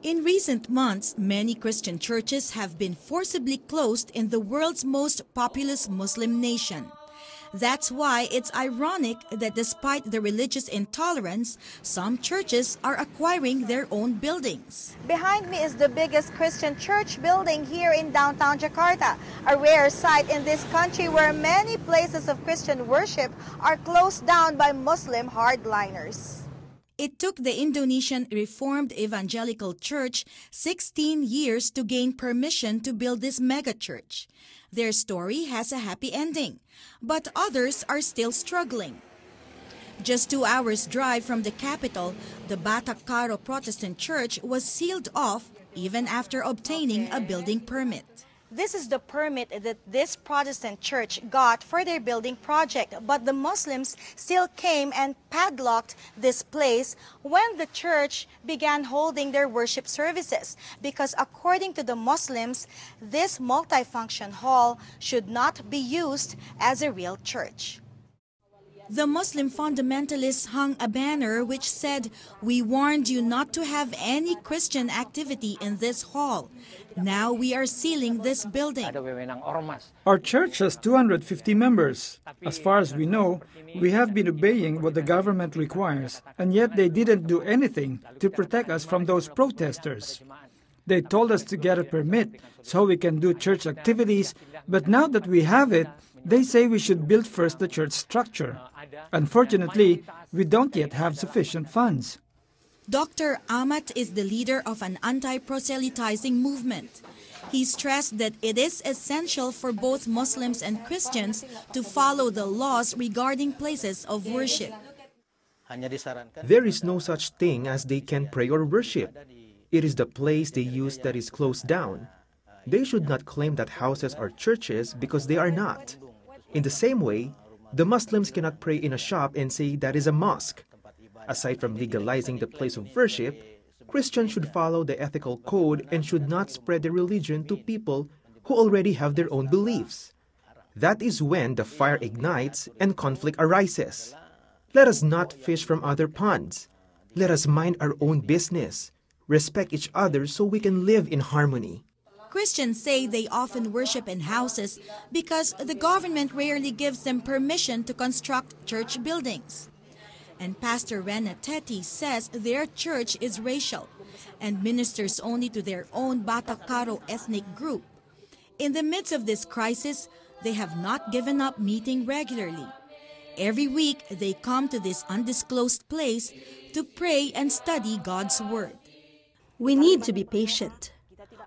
In recent months, many Christian churches have been forcibly closed in the world's most populous Muslim nation. That's why it's ironic that despite the religious intolerance, some churches are acquiring their own buildings. Behind me is the biggest Christian church building here in downtown Jakarta, a rare sight in this country where many places of Christian worship are closed down by Muslim hardliners. It took the Indonesian Reformed Evangelical Church 16 years to gain permission to build this megachurch. Their story has a happy ending, but others are still struggling. Just 2 hours' drive from the capital, the Batak Karo Protestant Church was sealed off even after obtaining a building permit. This is the permit that this Protestant church got for their building project, but the Muslims still came and padlocked this place when the church began holding their worship services, because according to the Muslims, this multifunction hall should not be used as a real church. The Muslim fundamentalists hung a banner which said, "We warned you not to have any Christian activity in this hall. Now we are sealing this building." Our church has 250 members. As far as we know, we have been obeying what the government requires, and yet they didn't do anything to protect us from those protesters. They told us to get a permit so we can do church activities, but now that we have it, they say we should build first the church structure. Unfortunately, we don't yet have sufficient funds. Dr. Amat is the leader of an anti-proselytizing movement. He stressed that it is essential for both Muslims and Christians to follow the laws regarding places of worship. There is no such thing as they can pray or worship. It is the place they use that is closed down. They should not claim that houses are churches because they are not. In the same way, the Muslims cannot pray in a shop and say that is a mosque. Aside from legalizing the place of worship, Christians should follow the ethical code and should not spread their religion to people who already have their own beliefs. That is when the fire ignites and conflict arises. Let us not fish from other ponds. Let us mind our own business, respect each other so we can live in harmony. Christians say they often worship in houses because the government rarely gives them permission to construct church buildings. And Pastor Rena Teti says their church is racial and ministers only to their own Batak Karo ethnic group. In the midst of this crisis, they have not given up meeting regularly. Every week, they come to this undisclosed place to pray and study God's Word. We need to be patient.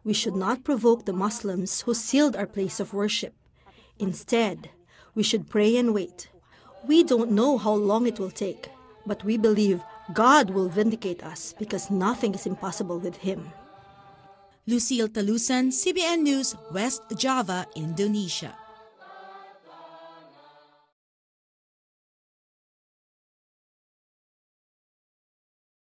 We should not provoke the Muslims who sealed our place of worship. Instead, we should pray and wait. We don't know how long it will take, but we believe God will vindicate us because nothing is impossible with Him. Lucille Talusan, CBN News, West Java, Indonesia.